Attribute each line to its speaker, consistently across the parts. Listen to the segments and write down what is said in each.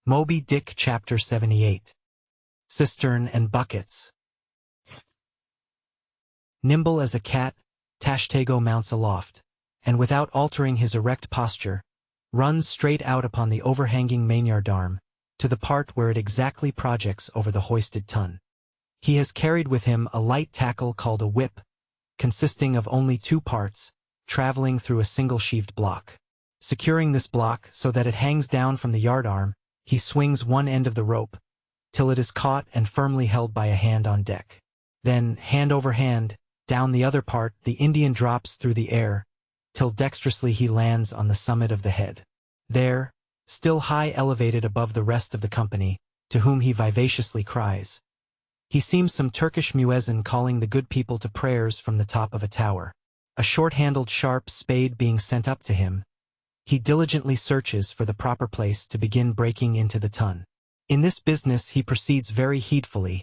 Speaker 1: Moby Dick Chapter 78. Cistern and Buckets. Nimble as a cat, Tashtego mounts aloft, and without altering his erect posture, runs straight out upon the overhanging mainyard arm, to the part where it exactly projects over the hoisted ton. He has carried with him a light tackle called a whip, consisting of only two parts, traveling through a single sheaved block. Securing this block so that it hangs down from the yardarm, he swings one end of the rope, till it is caught and firmly held by a hand on deck. Then, hand over hand, down the other part the Indian drops through the air, till dexterously he lands on the summit of the head. There, still high elevated above the rest of the company, to whom he vivaciously cries. He seems some Turkish muezzin calling the good people to prayers from the top of a tower. A short-handled sharp spade being sent up to him, he diligently searches for the proper place to begin breaking into the ton. In this business he proceeds very heedfully,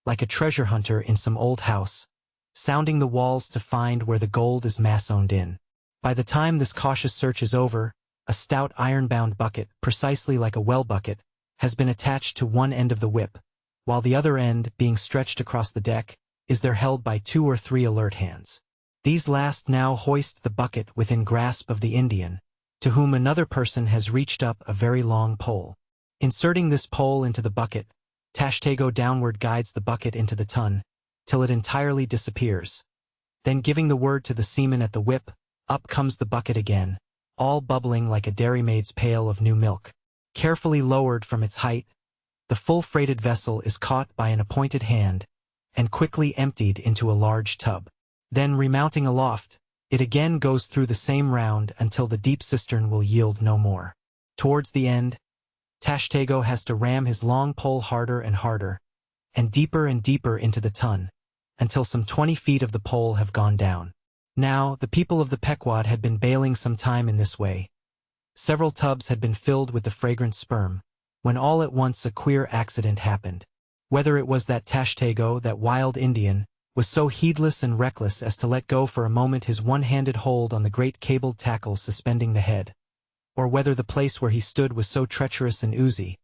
Speaker 1: like a treasure hunter in some old house, sounding the walls to find where the gold is massoned in. By the time this cautious search is over, a stout iron-bound bucket, precisely like a well bucket, has been attached to one end of the whip, while the other end, being stretched across the deck, is there held by 2 or 3 alert hands. These last now hoist the bucket within grasp of the Indian, to whom another person has reached up a very long pole. Inserting this pole into the bucket, Tashtego downward guides the bucket into the ton, till it entirely disappears. Then giving the word to the seaman at the whip, up comes the bucket again, all bubbling like a dairymaid's pail of new milk. Carefully lowered from its height, the full-freighted vessel is caught by an appointed hand, and quickly emptied into a large tub. Then remounting aloft, it again goes through the same round until the deep cistern will yield no more. Towards the end, Tashtego has to ram his long pole harder and deeper into the ton, until some 20 feet of the pole have gone down. Now, the people of the Pequod had been bailing some time in this way. Several tubs had been filled with the fragrant sperm, when all at once a queer accident happened. Whether it was that Tashtego, that wild Indian, was so heedless and reckless as to let go for a moment his one-handed hold on the great cabled tackle suspending the head, or whether the place where he stood was so treacherous and oozy,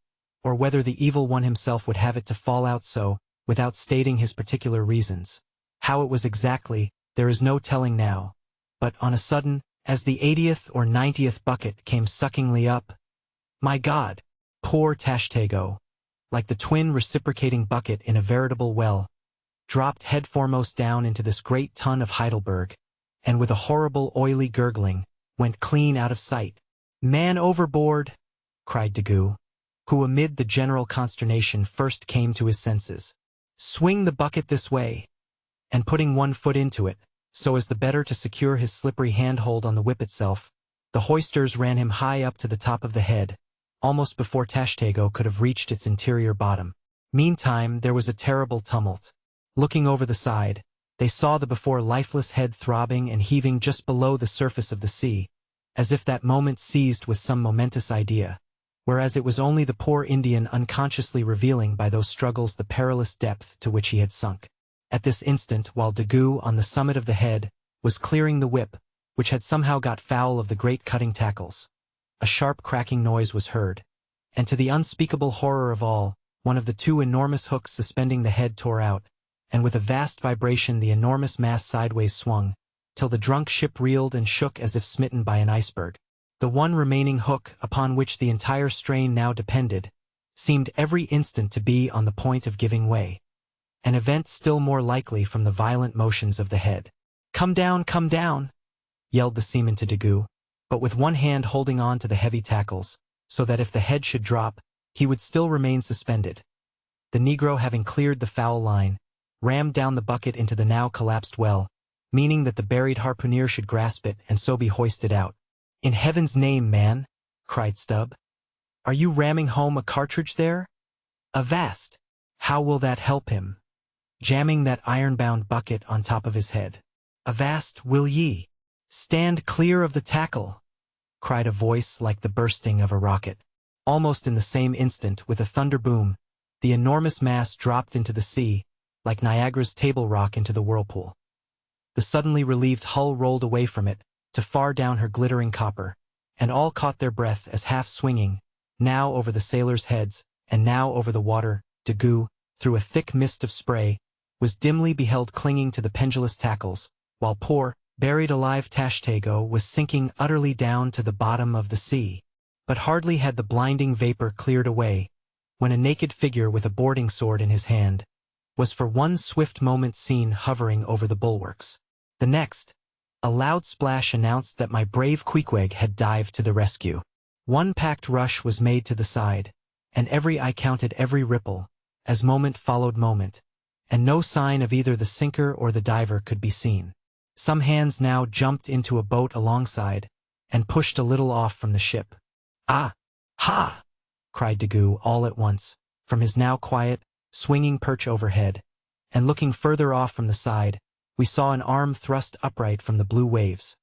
Speaker 1: or whether the evil one himself would have it to fall out so, without stating his particular reasons. How it was exactly, there is no telling now, but on a sudden, as the 80th or 90th bucket came suckingly up, my God! Poor Tashtego, like the twin reciprocating bucket in a veritable well, dropped headforemost down into this great ton of Heidelberg, and with a horrible oily gurgling, went clean out of sight. "Man overboard!" cried Daggoo, who amid the general consternation first came to his senses. "Swing the bucket this way," and putting one foot into it, so as the better to secure his slippery handhold on the whip itself, the hoisters ran him high up to the top of the head, almost before Tashtego could have reached its interior bottom. Meantime there was a terrible tumult. Looking over the side, they saw the before lifeless head throbbing and heaving just below the surface of the sea, as if that moment seized with some momentous idea, whereas it was only the poor Indian unconsciously revealing by those struggles the perilous depth to which he had sunk. At this instant, while Daggoo, on the summit of the head, was clearing the whip, which had somehow got foul of the great cutting tackles, a sharp cracking noise was heard, and to the unspeakable horror of all, one of the 2 enormous hooks suspending the head tore out, and with a vast vibration the enormous mass sideways swung, till the drunk ship reeled and shook as if smitten by an iceberg. The one remaining hook, upon which the entire strain now depended, seemed every instant to be on the point of giving way, an event still more likely from the violent motions of the head. Come down, yelled the seaman to Daggoo, but with one hand holding on to the heavy tackles, so that if the head should drop, he would still remain suspended. The Negro, having cleared the foul line, rammed down the bucket into the now collapsed well, meaning that the buried harpooner should grasp it and so be hoisted out. "In heaven's name, man," cried Stubb, "are you ramming home a cartridge there? Avast! How will that help him? Jamming that iron-bound bucket on top of his head. Avast, will ye? Stand clear of the tackle!" cried a voice like the bursting of a rocket. Almost in the same instant, with a thunder boom, the enormous mass dropped into the sea, like Niagara's table rock into the whirlpool. The suddenly relieved hull rolled away from it, to far down her glittering copper, and all caught their breath as half swinging, now over the sailors' heads, and now over the water. Daggoo, through a thick mist of spray, was dimly beheld clinging to the pendulous tackles, while poor, buried alive Tashtego was sinking utterly down to the bottom of the sea. But hardly had the blinding vapor cleared away, when a naked figure with a boarding sword in his hand was for one swift moment seen hovering over the bulwarks. The next, a loud splash announced that my brave Queequeg had dived to the rescue. One packed rush was made to the side, and every eye counted every ripple, as moment followed moment, and no sign of either the sinker or the diver could be seen. Some hands now jumped into a boat alongside, and pushed a little off from the ship. "Ah! Ha!" cried Daggoo all at once, from his now quiet, swinging perch overhead, and looking further off from the side, we saw an arm thrust upright from the blue waves.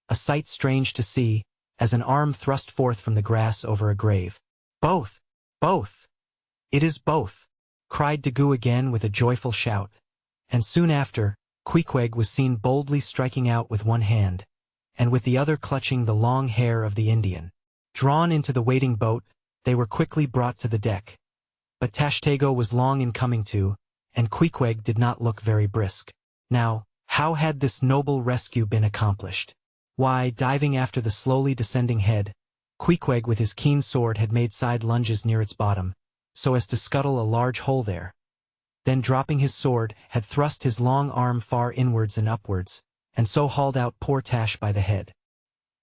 Speaker 1: A sight strange to see, as an arm thrust forth from the grass over a grave. "Both! Both! It is both!" cried Daggoo again with a joyful shout, and soon after, Queequeg was seen boldly striking out with one hand, and with the other clutching the long hair of the Indian. Drawn into the waiting boat, they were quickly brought to the deck. But Tashtego was long in coming to, and Queequeg did not look very brisk. Now, how had this noble rescue been accomplished? Why, diving after the slowly descending head, Queequeg with his keen sword had made side lunges near its bottom, so as to scuttle a large hole there. Then dropping his sword, had thrust his long arm far inwards and upwards, and so hauled out poor Tash by the head.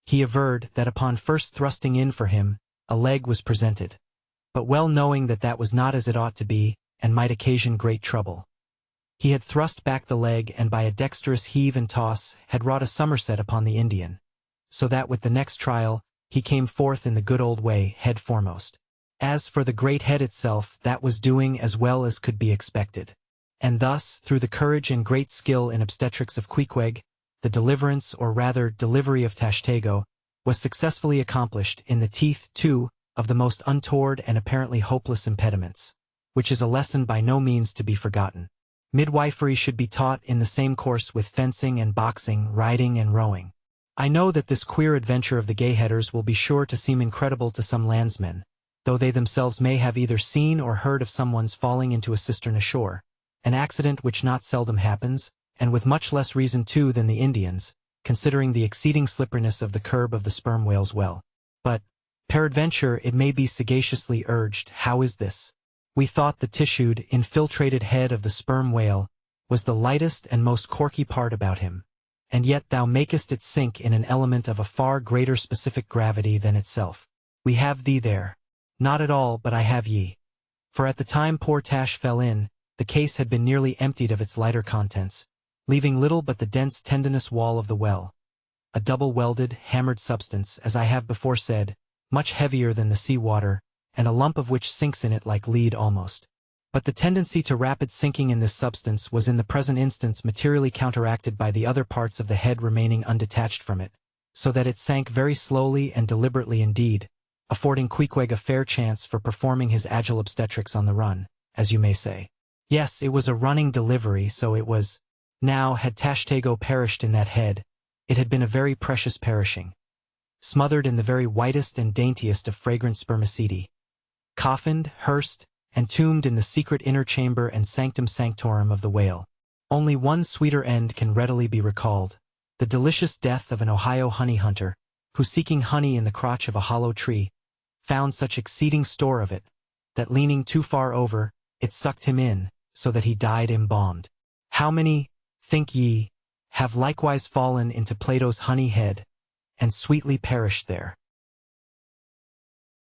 Speaker 1: He averred that upon first thrusting in for him, a leg was presented, but well knowing that that was not as it ought to be, and might occasion great trouble, he had thrust back the leg and by a dexterous heave and toss had wrought a somerset upon the Indian, so that with the next trial, he came forth in the good old way, head foremost. As for the great head itself, that was doing as well as could be expected. And thus, through the courage and great skill in obstetrics of Queequeg, the deliverance, or rather delivery of Tashtego, was successfully accomplished in the teeth, too, of the most untoward and apparently hopeless impediments, which is a lesson by no means to be forgotten. Midwifery should be taught in the same course with fencing and boxing, riding and rowing. I know that this queer adventure of the gayheaders will be sure to seem incredible to some landsmen, though they themselves may have either seen or heard of someone's falling into a cistern ashore, an accident which not seldom happens, and with much less reason too than the Indians, considering the exceeding slipperiness of the curb of the sperm whale's well. But, peradventure, it may be sagaciously urged, how is this? We thought the tissued, infiltrated head of the sperm whale was the lightest and most corky part about him, and yet thou makest it sink in an element of a far greater specific gravity than itself. We have thee there. Not at all, but I have ye. For at the time poor Tash fell in, the case had been nearly emptied of its lighter contents, leaving little but the dense tendinous wall of the well, a double-welded, hammered substance, as I have before said, much heavier than the sea water, and a lump of which sinks in it like lead almost. But the tendency to rapid sinking in this substance was in the present instance materially counteracted by the other parts of the head remaining undetached from it, so that it sank very slowly and deliberately indeed, affording Queequeg a fair chance for performing his agile obstetrics on the run, as you may say. Yes, it was a running delivery, so it was. Now, had Tashtego perished in that head, it had been a very precious perishing, smothered in the very whitest and daintiest of fragrant spermaceti, coffined, hearsed, and tombed in the secret inner chamber and sanctum sanctorum of the whale. Only one sweeter end can readily be recalled, the delicious death of an Ohio honey hunter, who seeking honey in the crotch of a hollow tree, found such exceeding store of it, that leaning too far over, it sucked him in, so that he died embalmed. How many, think ye, have likewise fallen into Plato's honey head, and sweetly perished there?